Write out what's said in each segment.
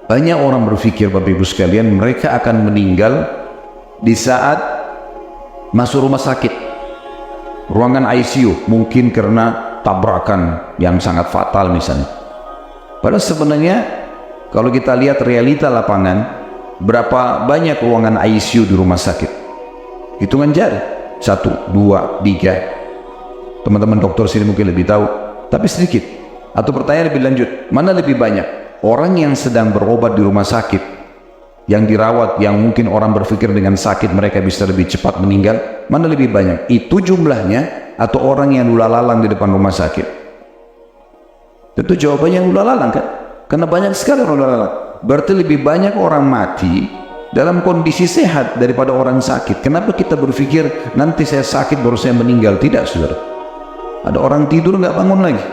Banyak orang berpikir, Bapak Ibu sekalian, mereka akan meninggal di saat masuk rumah sakit, ruangan ICU, mungkin karena tabrakan yang sangat fatal misalnya. Padahal sebenarnya kalau kita lihat realita lapangan, berapa banyak ruangan ICU di rumah sakit? Hitungan jari, 1, 2, 3. Teman-teman dokter sini mungkin lebih tahu, tapi sedikit. Atau pertanyaan lebih lanjut, mana lebih banyak? Orang yang sedang berobat di rumah sakit, yang dirawat, yang mungkin orang berpikir dengan sakit mereka bisa lebih cepat meninggal, mana lebih banyak? Itu jumlahnya atau orang yang lula-lalang di depan rumah sakit? Tentu jawabannya lula-lalang kan? Karena banyak sekali orang lula-lalang. Berarti lebih banyak orang mati dalam kondisi sehat daripada orang sakit. Kenapa kita berpikir nanti saya sakit baru saya meninggal? Tidak, saudara. Ada orang tidur nggak bangun lagi.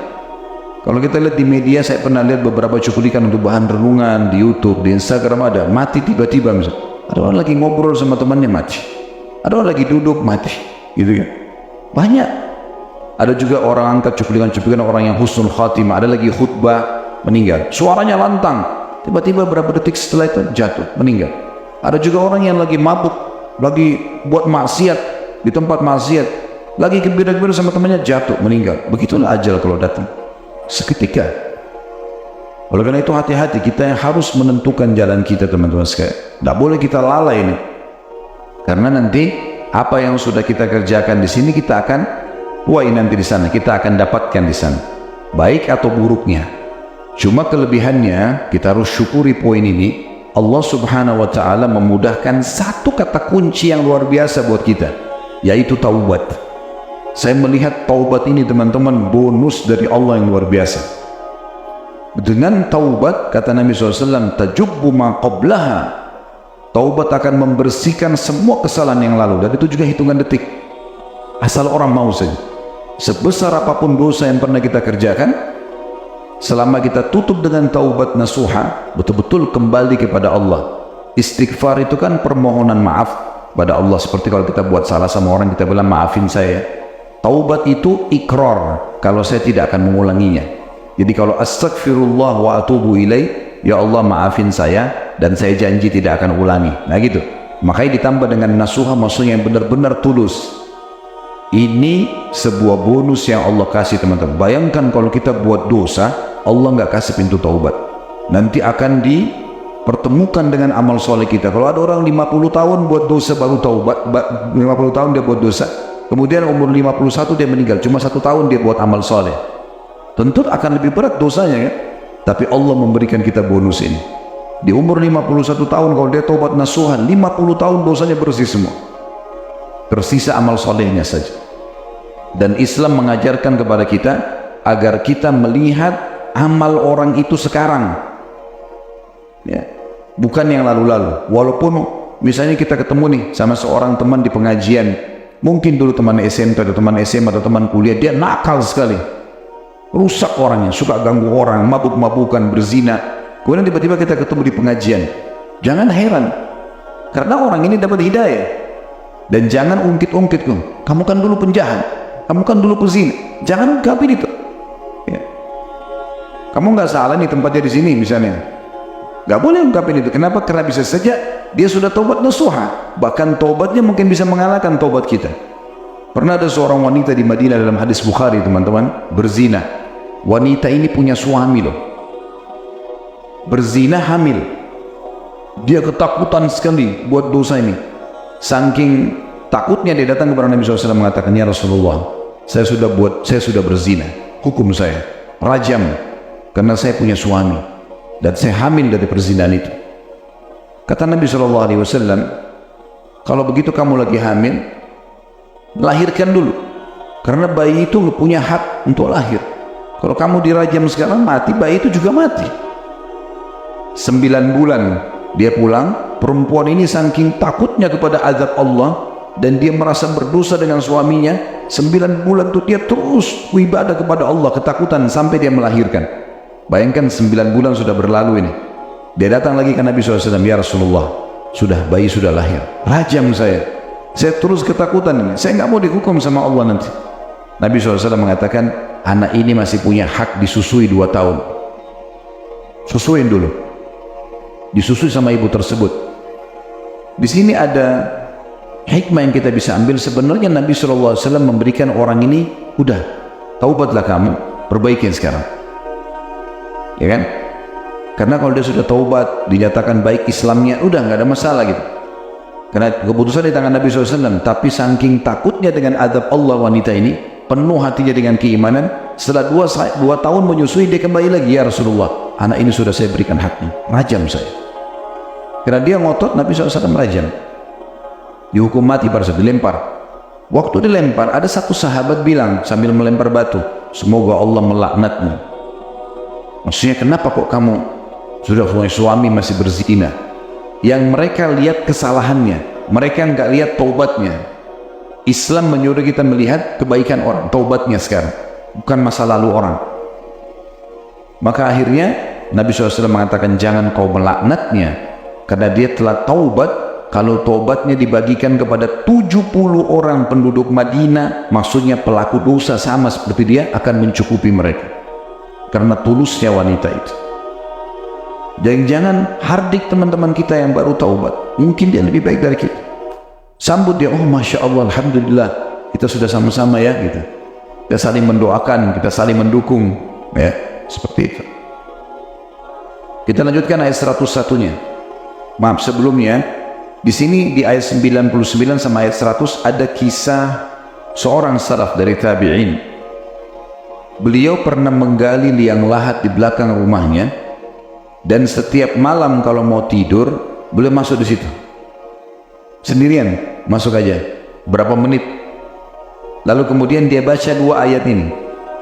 Kalau kita lihat di media, saya pernah lihat beberapa cuplikan untuk bahan renungan di YouTube, di Instagram, ada mati tiba-tiba misalnya. Ada orang lagi ngobrol sama temannya mati. Ada orang lagi duduk mati, gitu kan? Banyak. Ada juga orang angkat cuplikan-cuplikan orang yang husnul khatimah, ada lagi khutbah meninggal. Suaranya lantang, tiba-tiba berapa detik setelah itu jatuh, meninggal. Ada juga orang yang lagi mabuk, lagi buat maksiat di tempat maksiat, lagi gembira-gembira sama temannya, jatuh, meninggal. Begitulah ajal kalau datang seketika. Oleh karena itu hati-hati, kita yang harus menentukan jalan kita, teman-teman sekalian. Tidak boleh kita lalai ini, karena nanti apa yang sudah kita kerjakan di sini kita akan tuai nanti di sana, kita akan dapatkan di sana, baik atau buruknya. Cuma kelebihannya kita harus syukuri poin ini. Allah Subhanahu wa Ta'ala memudahkan satu kata kunci yang luar biasa buat kita, yaitu taubat. Saya melihat taubat ini, teman-teman, bonus dari Allah yang luar biasa. Dengan taubat, kata Nabi SAW, tajubbu ma qablaha. Taubat akan membersihkan semua kesalahan yang lalu, dan itu juga hitungan detik, asal orang mau saja. Sebesar apapun dosa yang pernah kita kerjakan, selama kita tutup dengan taubat nasuha, betul-betul kembali kepada Allah. Istighfar itu kan permohonan maaf pada Allah. Seperti kalau kita buat salah sama orang, kita bilang maafin saya. Taubat itu ikrar, kalau saya tidak akan mengulanginya. Jadi kalau astagfirullah wa atubu ilaih, ya Allah maafin saya dan saya janji tidak akan ulangi. Nah gitu. Makanya ditambah dengan nasuha, maksudnya yang benar-benar tulus. Ini sebuah bonus yang Allah kasih, teman-teman. Bayangkan kalau kita buat dosa, Allah nggak kasih pintu taubat. Nanti akan dipertemukan dengan amal soleh kita. Kalau ada orang 50 tahun buat dosa baru taubat, 50 tahun dia buat dosa, kemudian umur 51 dia meninggal, cuma 1 tahun dia buat amal soleh, tentu akan lebih berat dosanya kan? Tapi Allah memberikan kita bonus ini. Di umur 51 tahun kalau dia taubat nasuhan, 50 tahun dosanya bersih semua, tersisa amal solehnya saja. Dan Islam mengajarkan kepada kita agar kita melihat amal orang itu sekarang, ya, bukan yang lalu-lalu. Walaupun misalnya kita ketemu nih sama seorang teman di pengajian, mungkin dulu teman SMP atau teman SMA atau teman kuliah, dia nakal sekali, rusak orangnya, suka ganggu orang, mabuk-mabukan, berzina. Kemudian tiba-tiba kita ketemu di pengajian, jangan heran, karena orang ini dapat hidayah. Dan jangan ungkit-ungkit, kamu kan dulu penjahat, kamu kan dulu pezina, jangan ungkapin itu ya. Kamu nggak salah nih tempatnya di sini misalnya, nggak boleh ungkapin itu. Kenapa? Karena bisa saja dia sudah taubat nasuha, bahkan taubatnya mungkin bisa mengalahkan taubat kita. Pernah ada seorang wanita di Madinah, dalam hadis Bukhari, teman-teman, berzina. Wanita ini punya suami loh, berzina, hamil. Dia ketakutan sekali buat dosa ini. Saking takutnya dia datang kepada Nabi SAW mengatakan, ya Rasulullah, saya sudah berzina, hukum saya rajam karena saya punya suami dan saya hamil dari perzinahan itu. Kata Nabi SAW, kalau begitu kamu lagi hamil, lahirkan dulu, karena bayi itu punya hak untuk lahir. Kalau kamu dirajam sekarang mati, bayi itu juga mati. 9 bulan dia pulang. Perempuan ini saking takutnya kepada azab Allah dan dia merasa berdosa dengan suaminya, 9 bulan itu dia terus beribadah kepada Allah, ketakutan sampai dia melahirkan. Bayangkan 9 bulan sudah berlalu ini. Dia datang lagi ke Nabi SAW, ya Rasulullah, bayi sudah lahir, rajam saya terus ketakutan ini, saya nggak mau dihukum sama Allah nanti. Nabi SAW mengatakan, anak ini masih punya hak disusui 2 tahun, susuin dulu. disusui sama ibu tersebut. Di sini ada hikmah yang kita bisa ambil. Sebenarnya Nabi SAW memberikan orang ini, udah, taubatlah kamu, perbaikin sekarang, ya kan? Karena kalau dia sudah taubat, dinyatakan baik Islamnya, udah nggak ada masalah gitu. Karena keputusan di tangan Nabi SAW. Tapi saking takutnya dengan azab Allah wanita ini, penuh hatinya dengan keimanan. Setelah 2 tahun menyusui, dia kembali lagi, ya Rasulullah, anak ini sudah saya berikan haknya, rajam saya. Karena dia ngotot, Nabi SAW rajam, dihukum mati pada saat dilempar. Waktu dilempar, ada satu sahabat bilang sambil melempar batu, semoga Allah melaknatmu. Maksudnya, kenapa kok kamu sudah punya suami masih berzina? Yang mereka lihat kesalahannya, mereka nggak lihat taubatnya. Islam menyuruh kita melihat kebaikan orang, taubatnya sekarang, bukan masa lalu orang. Maka akhirnya Nabi SAW mengatakan, jangan kau melaknatnya, karena dia telah taubat. Kalau taubatnya dibagikan kepada 70 orang penduduk Madinah, maksudnya pelaku dosa sama seperti dia, akan mencukupi mereka. Karena tulusnya wanita itu. Jangan-jangan hardik teman-teman kita yang baru taubat, mungkin dia lebih baik dari kita. Sambut dia, oh Masya Allah, Alhamdulillah, kita sudah sama-sama ya, gitu. Kita saling mendoakan, kita saling mendukung, ya, seperti itu. Kita lanjutkan ayat 101-nya. Maaf, sebelumnya, di sini di ayat 99 sama ayat 100 ada kisah seorang salaf dari tabi'in. Beliau pernah menggali liang lahat di belakang rumahnya, dan setiap malam kalau mau tidur, beliau masuk di situ. Sendirian, masuk aja. Berapa menit. Lalu kemudian dia baca 2 ayat ini.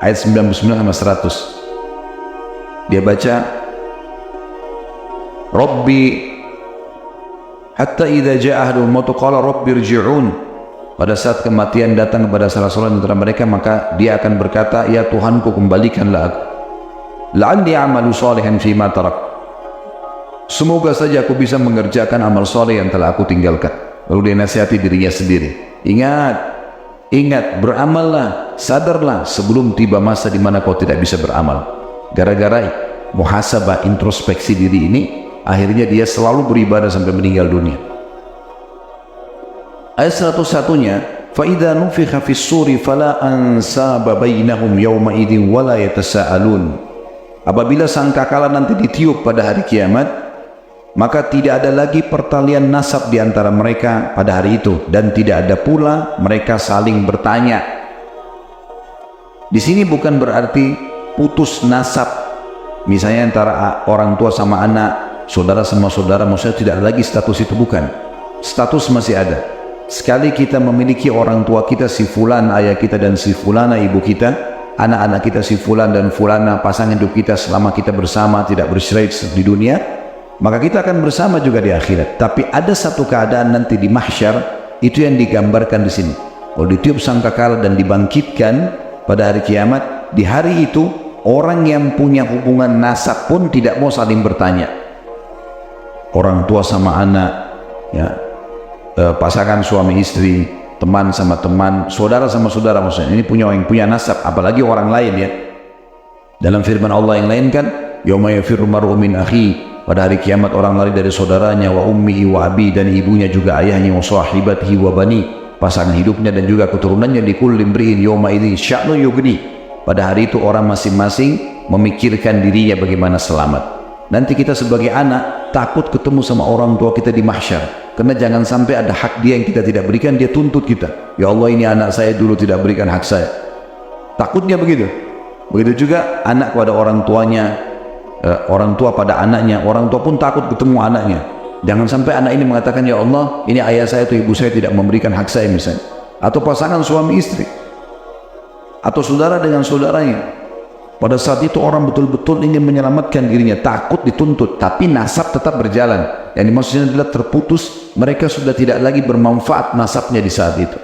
Ayat 99 sama 100. Dia baca, Rabbi, hatta idza ja'a ahlul maut qala rabbi irji'un. Pada saat kematian datang kepada salah seorang antara mereka, maka dia akan berkata, ya Tuhanku, kembalikanlah aku. La'alli a'malu salihan fima tarak. Semoga saja aku bisa mengerjakan amal soleh yang telah aku tinggalkan. Lalu dia nasihati dirinya sendiri. Ingat, beramallah, sadarlah sebelum tiba masa di mana kau tidak bisa beramal. Gara-gara muhasabah, introspeksi diri ini, akhirnya dia selalu beribadah sampai meninggal dunia. Ayat 101-nya, فَإِذَا نُفِخَ فِي الصُّورِ فَلَا أَنْسَابَ بَيْنَهُمْ يَوْمَئِذٍ وَلَا يَتَسَاءَلُونَ. Apabila sangkakala nanti ditiup pada hari kiamat, maka tidak ada lagi pertalian nasab di antara mereka pada hari itu, dan tidak ada pula mereka saling bertanya. Di sini bukan berarti putus nasab, misalnya antara orang tua sama anak, saudara sama saudara, maksudnya tidak lagi status itu, bukan. Status masih ada. Sekali kita memiliki orang tua kita, si fulan ayah kita dan si fulana ibu kita, anak-anak kita si fulan dan fulana pasangan hidup kita selama kita bersama tidak bercerai di dunia, maka kita akan bersama juga di akhirat. Tapi ada satu keadaan nanti di mahsyar, itu yang digambarkan di sini. Kalau ditiup sangkakala dan dibangkitkan pada hari kiamat, di hari itu orang yang punya hubungan nasab pun tidak mau saling bertanya. Orang tua sama anak, ya, pasangan suami istri, teman sama teman, saudara sama saudara, maksudnya ini punya yang punya nasab, apalagi orang lain ya. Dalam firman Allah yang lain kan, yauma yafirru mar'u min akhi, pada hari kiamat orang lari dari saudaranya, wa ummihi wa abi, dan ibunya juga ayahnya, wa sahibatihi wa bani, pasangan hidupnya dan juga keturunannya, likulli imri'in yauma idzin sya'nu yughni. Pada hari itu orang masing-masing memikirkan dirinya bagaimana selamat. Nanti kita sebagai anak takut ketemu sama orang tua kita di mahsyar, karena jangan sampai ada hak dia yang kita tidak berikan, dia tuntut kita, ya Allah ini anak saya dulu tidak berikan hak saya. Takutnya begitu. Begitu juga anak kepada orang tuanya, orang tua pada anaknya, orang tua pun takut ketemu anaknya. Jangan sampai anak ini mengatakan, ya Allah ini ayah saya atau ibu saya tidak memberikan hak saya misalnya. Atau pasangan suami istri, atau saudara dengan saudaranya. Pada saat itu orang betul-betul ingin menyelamatkan dirinya, takut dituntut, tapi nasab tetap berjalan. Yang dimaksudnya adalah terputus, mereka sudah tidak lagi bermanfaat nasabnya di saat itu.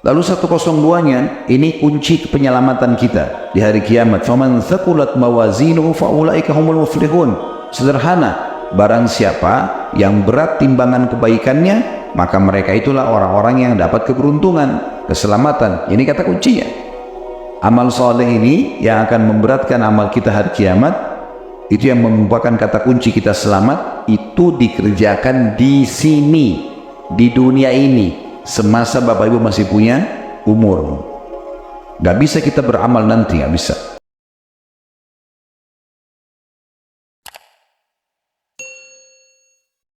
Lalu 102-nya, ini kunci penyelamatan kita di hari kiamat. Faman thaqulat mawazinuhu faulaika humul muflihun. Sederhana, barang siapa yang berat timbangan kebaikannya, maka mereka itulah orang-orang yang dapat keberuntungan, keselamatan. Ini kata kuncinya. Amal soleh ini yang akan memberatkan amal kita hari kiamat, Itu yang merupakan kata kunci kita selamat, itu dikerjakan di sini, di dunia ini, semasa Bapak Ibu masih punya umur. Gak bisa kita beramal nanti, gak bisa.